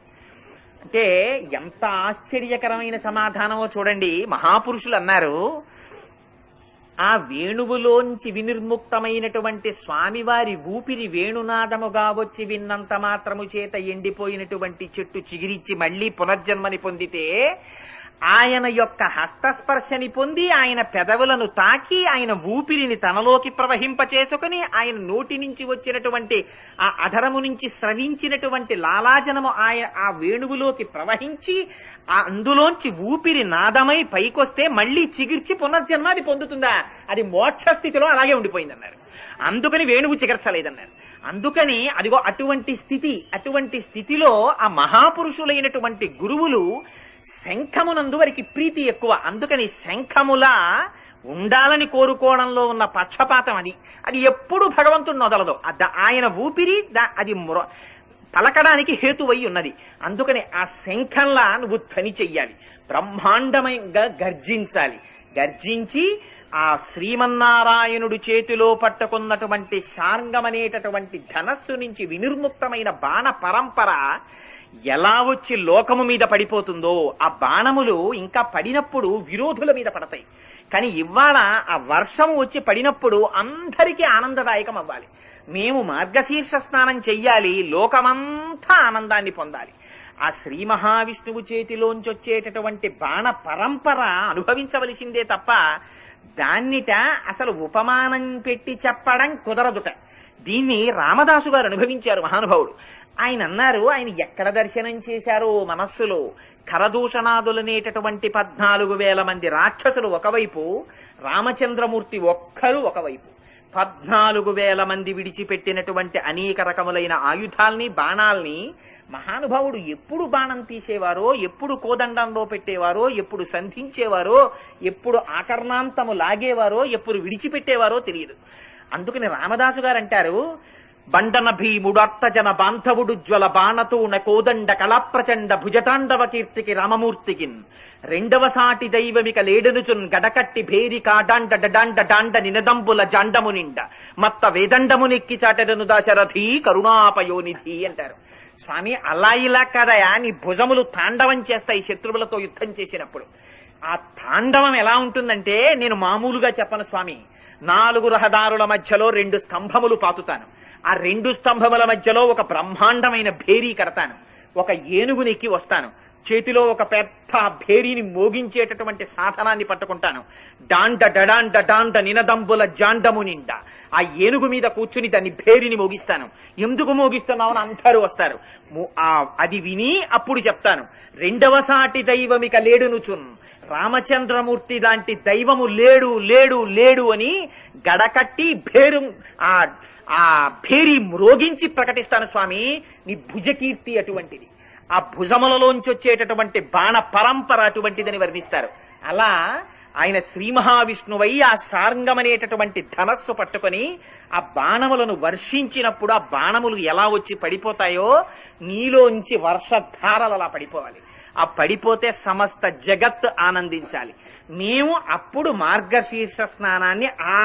అంటే ఎంత ఆశ్చర్యకరమైన సమాధానమో చూడండి. మహాపురుషులు అన్నారు, ఆ వేణువులోంచి వినిర్ముక్తమైనటువంటి స్వామివారి ఊపిరి వేణునాదముగా వచ్చి విన్నంత మాత్రము చేత ఎండిపోయినటువంటి చెట్టు చిగిరించి మళ్లీ పునర్జన్మని పొందితే ఆయన యొక్క హస్తస్పర్శని పొంది ఆయన పెదవులను తాకి ఆయన ఊపిరిని తనలోకి ప్రవహింపచేసుకుని ఆయన నోటి నుంచి వచ్చినటువంటి ఆ అధరము నుంచి స్రవించినటువంటి లాలాజనము ఆ వేణువులోకి ప్రవహించి అందులోంచి ఊపిరి నాదమై పైకొస్తే మళ్లీ చిగిర్చి పునర్జన్మాది పొందుతుందా? అది మోక్ష స్థితిలో అలాగే ఉండిపోయిందన్నారు. అందుకని వేణువు చిగర్చలేదన్నారు. అందుకని అదిగో అటువంటి స్థితిలో ఆ మహాపురుషులైనటువంటి గురువులు శంఖమునందు వారికి ప్రీతి ఎక్కువ. అందుకని శంఖములా ఉండాలని కోరుకోవడంలో ఉన్న పక్షపాతం అది ఎప్పుడు భగవంతుడు వదలదు. ఆయన ఊపిరి అది పలకడానికి హేతువై ఉన్నది. అందుకని ఆ శంఖంలా నువ్వు ధ్వని చెయ్యాలి, బ్రహ్మాండమంగా గర్జించాలి. గర్జించి ఆ శ్రీమన్నారాయణుడు చేతిలో పట్టుకున్నటువంటి శార్ంగమనేటటువంటి ధనస్సు నుంచి వినిర్ముక్తమైన బాణ పరంపర ఎలా వచ్చి లోకము మీద పడిపోతుందో, ఆ బాణములు ఇంకా పడినప్పుడు విరోధుల మీద పడతాయి. కానీ ఇవాళ ఆ వర్షం వచ్చి పడినప్పుడు అందరికీ ఆనందదాయకం అవ్వాలి. మేము మార్గశీర్ష స్నానం చెయ్యాలి, లోకమంతా ఆనందాన్ని పొందాలి. ఆ శ్రీ మహావిష్ణువు చేతిలోంచి వచ్చేటటువంటి బాణ పరంపర అనుభవించవలసిందే తప్ప దాన్నిట అసలు ఉపమానం పెట్టి చెప్పడం కుదరదుట. దీన్ని రామదాసు గారు అనుభవించారు, మహానుభావుడు. ఆయన అన్నారు, ఆయన ఎక్కడ దర్శనం చేశారో మనస్సులో ఖరదూషణాదులనేటటువంటి 14,000 మంది రాక్షసులు ఒకవైపు, రామచంద్రమూర్తి ఒక్కరు ఒకవైపు, 14,000 మంది విడిచిపెట్టినటువంటి అనేక రకములైన ఆయుధాల్ని బాణాల్ని మహానుభావుడు ఎప్పుడు బాణం తీసేవారో, ఎప్పుడు కోదండంలో పెట్టేవారో, ఎప్పుడు సంధించేవారో, ఎప్పుడు ఆకర్ణాంతము లాగేవారో, ఎప్పుడు విడిచిపెట్టేవారో తెలియదు. అందుకని రామదాసు గారు అంటారు, బండన భీముడు అట్టజన బాంధవుడు జ్వల బాణతూణ కోదండ కళాప్రచండ భుజతాండవ కీర్తికి రామమూర్తికిన్ రెండవ సాటి దైవమిక లేడనుచున్ గడకట్టి భేరి కాడాండ డడాండ డాండ నినదంబుల జాండము నిండ మత్త వేదండము నెక్కి చాటెదను దాశరథి కరుణాపయోనిధి అంటారు. స్వామి, అలా ఇలా కదయా, నీ భుజములు తాండవం చేస్తాయి శత్రువులతో యుద్ధం చేసినప్పుడు. ఆ తాండవం ఎలా ఉంటుందంటే, నేను మామూలుగా చెప్పను స్వామి, 4 రహదారుల మధ్యలో 2 స్తంభములు పాతుతాను. ఆ 2 స్తంభముల మధ్యలో ఒక బ్రహ్మాండమైన భేరీ కడతాను. ఒక ఏనుగునెక్కి వస్తాను, చేతిలో ఒక పెద్ద భేరీని మోగించేటటువంటి సాధనాన్ని పట్టుకుంటాను. డాండ డడాండ డాండ నినదంబుల జాండము నిండా ఆ ఏనుగు మీద కూర్చుని దాన్ని భేరిని మోగిస్తాను. ఎందుకు మోగిస్తున్నామని అందరూ వస్తారు. అది విని అప్పుడు చెప్తాను, రెండవ సాటి దైవమిక లేడునుచున్, రామచంద్రమూర్తి లాంటి దైవము లేడు లేడు లేడు అని గడకట్టి ఆ భేరి మ్రోగించి ప్రకటిస్తాను. స్వామి, నీ భుజకీర్తి అటువంటిది, ఆ భుజములలోంచి వచ్చేటటువంటి బాణ పరంపర అటువంటిదని వర్ణిస్తారు. అలా ఆయన శ్రీ మహావిష్ణువై ఆ శార్ంగమనేటటువంటి ధనస్సు పట్టుకొని ఆ బాణములను వర్షించినప్పుడు ఆ బాణములు ఎలా వచ్చి పడిపోతాయో నీలోంచి వర్షధారలు అలా పడిపోవాలి. ఆ పడిపోతే సమస్త జగత్ ఆనందించాలి. మేము అప్పుడు మార్గశీర్ష స్నానాన్ని ఆ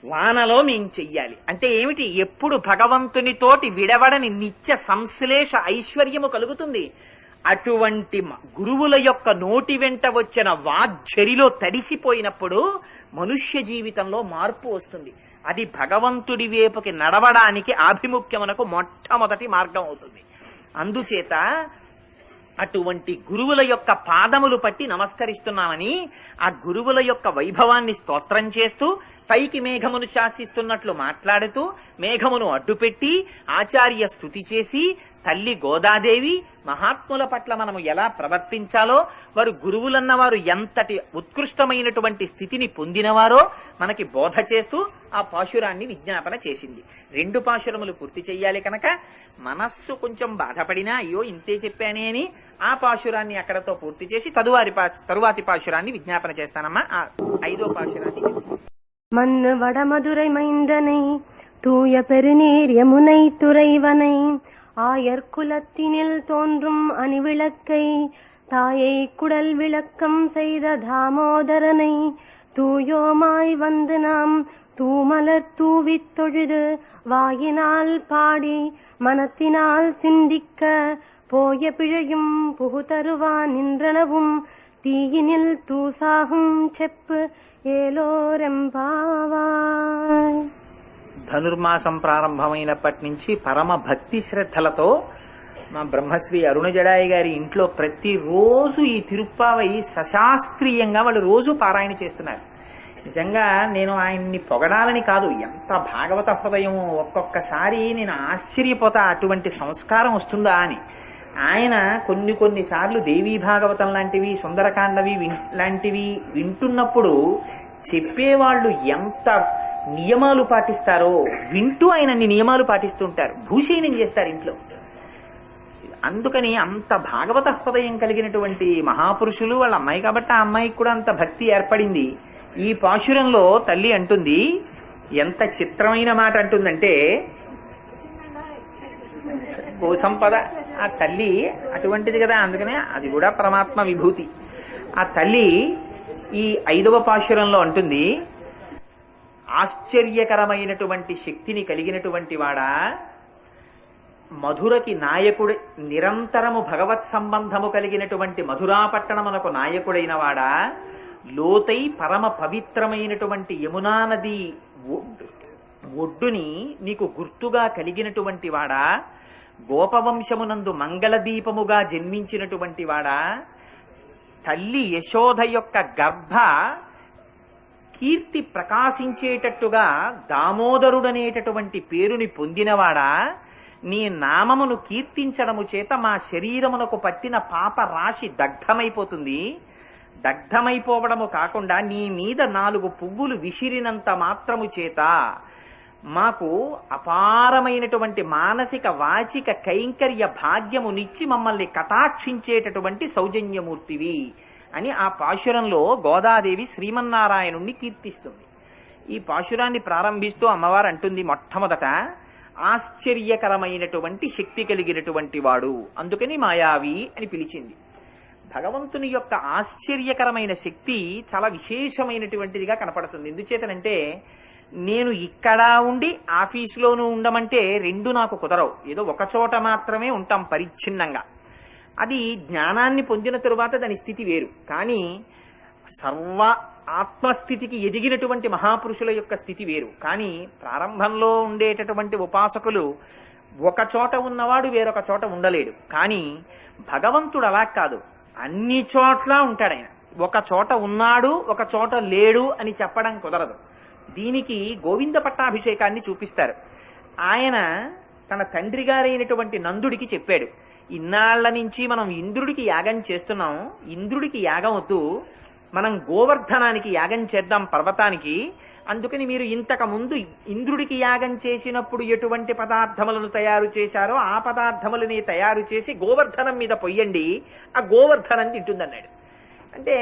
వానలో మేం చెయ్యాలి. అంటే ఏమిటి? ఎప్పుడు భగవంతునితోటి విడవడని నిత్య సంశ్లేష ఐశ్వర్యము కలుగుతుంది. అటువంటి గురువుల యొక్క నోటి వెంట వచ్చిన వాగ్ఝరిలో తడిసిపోయినప్పుడు మనుష్య జీవితంలో మార్పు వస్తుంది. అది భగవంతుడి వైపుకి నడవడానికి ఆభిముఖ్యమునకు మొట్టమొదటి మార్గం అవుతుంది. అందుచేత అటువంటి గురువుల యొక్క పాదములు పట్టి నమస్కరిస్తున్నామని ఆ గురువుల యొక్క వైభవాన్ని స్తోత్రం చేస్తూ, పైకి మేఘమును శాసిస్తున్నట్లు మాట్లాడుతూ, మేఘమును అడ్డుపెట్టి ఆచార్య స్తుతి చేసి, తల్లి గోదాదేవి మహాత్ముల పట్ల మనము ఎలా ప్రవర్తించాలో, వారు గురువులన్న వారు ఎంతటి ఉత్కృష్టమైనటువంటి స్థితిని పొందినవారో మనకి బోధ చేస్తూ ఆ పాశురాన్ని విజ్ఞాపన చేసింది. 2 పాశురములు పూర్తి చెయ్యాలి కనుక మనస్సు కొంచెం బాధపడినా, అయ్యో ఇంతే చెప్పానే అని ఆ పాశురాన్ని అక్కడతో పూర్తి చేసి తరువాతి పాశురాన్ని విజ్ఞాపన చేస్తానమ్మా. ఆ 5వ పాశురాన్ని மன்னு வடமதுரை மைந்தனை தூய பெருநீர் யமுனை துறைவனை ஆயர் குலத்தினில் தோன்றும் அணிவிளக்கை தாயை குடல் விளக்கம் செய்த தாமோதரனை தூயோமாய் வந்து நாம் தூமலர் தூவித் தொழுது வாயினால் பாடி மனத்தினால் சிந்திக்க போய பிழையும் புகுதருவா நின்றனவும் తీయినిల్ తూసాహం చెప్పు ఏలోరెంబావాయ్. ధనుర్మాసం ప్రారంభమైనప్పటి నుంచి పరమ భక్తి శ్రద్ధలతో మా బ్రహ్మశ్రీ అరుణజడాయి గారి ఇంట్లో ప్రతిరోజు ఈ తిరుప్పావై సశాస్త్రీయంగా వాళ్ళు రోజు పారాయణ చేస్తున్నారు. నిజంగా నేను ఆయన్ని పొగడాలని కాదు, ఎంత భాగవత హృదయమో ఒక్కొక్కసారి నేను ఆశ్చర్యపోతా అటువంటి సంస్కారం వస్తుందా అని. ఆయన కొన్నిసార్లు దేవీ భాగవతం లాంటివి, సుందరకాండవి లాంటివి వింటున్నప్పుడు చెప్పేవాళ్ళు ఎంత నియమాలు పాటిస్తారో వింటూ ఆయన అన్ని నియమాలు పాటిస్తుంటారు, భూషయనం చేస్తారు ఇంట్లో. అందుకని అంత భాగవత హృదయం కలిగినటువంటి మహాపురుషులు వాళ్ళ అమ్మాయి కాబట్టి ఆ అమ్మాయికి కూడా అంత భక్తి ఏర్పడింది. ఈ పాశురంలో తల్లి అంటుంది, ఎంత చిత్రమైన మాట అంటుందంటే, గోసంపద ఆ తల్లి అటువంటిది కదా, అందుకనే అది కూడా పరమాత్మ విభూతి. ఆ తల్లి ఈ 5వ పాశురంలో అంటుంది, ఆశ్చర్యకరమైనటువంటి శక్తిని కలిగినటువంటి వాడా, మధురకి నాయకుడు, నిరంతరము భగవత్ సంబంధము కలిగినటువంటి మధురాపట్టణమునకు నాయకుడైన వాడా, లోతై పరమ పవిత్రమైనటువంటి యమునా నది ఒడ్డుని నీకు గుర్తుగా కలిగినటువంటి వాడా, గోపవంశమునందు మంగళదీపముగా జన్మించినటువంటి వాడా, తల్లి యశోద యొక్క గర్భ కీర్తి ప్రకాశించేటట్టుగా దామోదరుడనేటటువంటి పేరుని పొందినవాడా, నీ నామమును కీర్తించడము చేత మా శరీరమునకు పట్టిన పాప రాశి దగ్ధమైపోతుంది. దగ్ధమైపోవడము కాకుండా నీ మీద 4 పువ్వులు విసిరినంత మాత్రము చేత మాకు అపారమైనటువంటి మానసిక వాచిక కైంకర్య భాగ్యమునిచ్చి మమ్మల్ని కటాక్షించేటటువంటి సౌజన్యమూర్తివి అని ఆ పాశురంలో గోదాదేవి శ్రీమన్నారాయణుణ్ణి కీర్తిస్తుంది. ఈ పాశురాన్ని ప్రారంభిస్తూ అమ్మవారు అంటుంది, మొట్టమొదట ఆశ్చర్యకరమైనటువంటి శక్తి కలిగినటువంటి వాడు, అందుకని మాయావి అని పిలిచింది. భగవంతుని యొక్క ఆశ్చర్యకరమైన శక్తి చాలా విశేషమైనటువంటిదిగా కనపడుతుంది. ఎందుచేతనంటే, నేను ఇక్కడ ఉండి ఆఫీసులోనూ ఉండమంటే 2 నాకు కుదరవు. ఏదో ఒక చోట మాత్రమే ఉంటాం పరిచ్ఛిన్నంగా. అది జ్ఞానాన్ని పొందిన తరువాత దాని స్థితి వేరు. కానీ సర్వ ఆత్మస్థితికి ఎదిగినటువంటి మహాపురుషుల యొక్క స్థితి వేరు. కానీ ప్రారంభంలో ఉండేటటువంటి ఉపాసకులు ఒక చోట ఉన్నవాడు వేరొక చోట ఉండలేడు. కానీ భగవంతుడు అలా కాదు, అన్ని చోట్ల ఉంటాడు. ఆయన ఒక చోట ఉన్నాడు, ఒక చోట లేడు అని చెప్పడం కుదరదు. దీనికి గోవింద పట్టాభిషేకాన్ని చూపిస్తారు. ఆయన తన తండ్రి గారైనటువంటి నందుడికి చెప్పాడు, ఇన్నాళ్ల నుంచి మనం ఇంద్రుడికి యాగం చేస్తున్నాం, ఇంద్రుడికి యాగం వద్దు, మనం గోవర్ధనానికి యాగం చేద్దాం పర్వతానికి. అందుకని మీరు ఇంతకు ముందు ఇంద్రుడికి యాగం చేసినప్పుడు ఎటువంటి పదార్థములను తయారు చేశారో ఆ పదార్థములని తయారు చేసి గోవర్ధనం మీద పొయ్యండి, ఆ గోవర్ధనం తింటుందన్నాడు. అంటే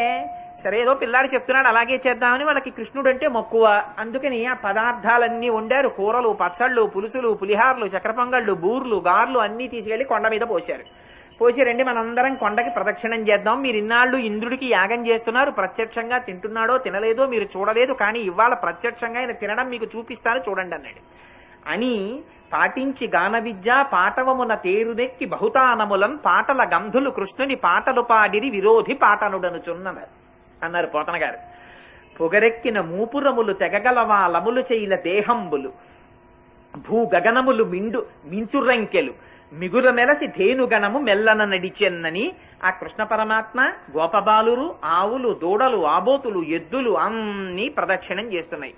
సరే, ఏదో పిల్లాడు చెప్తున్నాడు అలాగే చేద్దామని వాళ్ళకి కృష్ణుడు అంటే మక్కువ. అందుకని ఆ పదార్థాలన్నీ వండారు. కూరలు, పచ్చళ్ళు, పులుసులు, పులిహార్లు, చక్ర పొంగళ్ళు, బూర్లు, గార్లు అన్నీ తీసుకెళ్లి కొండ మీద పోశారు. పోసి రండి మనందరం కొండకి ప్రదక్షిణం చేద్దాం, మీరు ఇన్నాళ్ళు ఇంద్రుడికి యాగం చేస్తున్నారు, ప్రత్యక్షంగా తింటున్నాడో తినలేదో మీరు చూడలేదు, కానీ ఇవాళ ప్రత్యక్షంగా ఆయన తినడం మీకు చూపిస్తాను చూడండి అన్నాడు. అని పాటించి గాన విద్య పాటవమున తేరుదెక్కి బహుతానములన్ పాటల గంధులు కృష్ణుని పాటలు పాడిరి విరోధి పాటనుడనుచున్నారు అన్నారు పోతన గారు. పొగరెక్కిన మూపురములు తెగగలవా లములు చేయిల దేహంబులు భూ గగనములు మించురంకెలు మిగుల మెలసి ధేనుగణము మెల్లన నడిచెన్నని ఆ కృష్ణ పరమాత్మ గోపబాలురు, ఆవులు, దూడలు, ఆబోతులు, ఎద్దులు అన్నీ ప్రదక్షిణం చేస్తున్నాయి.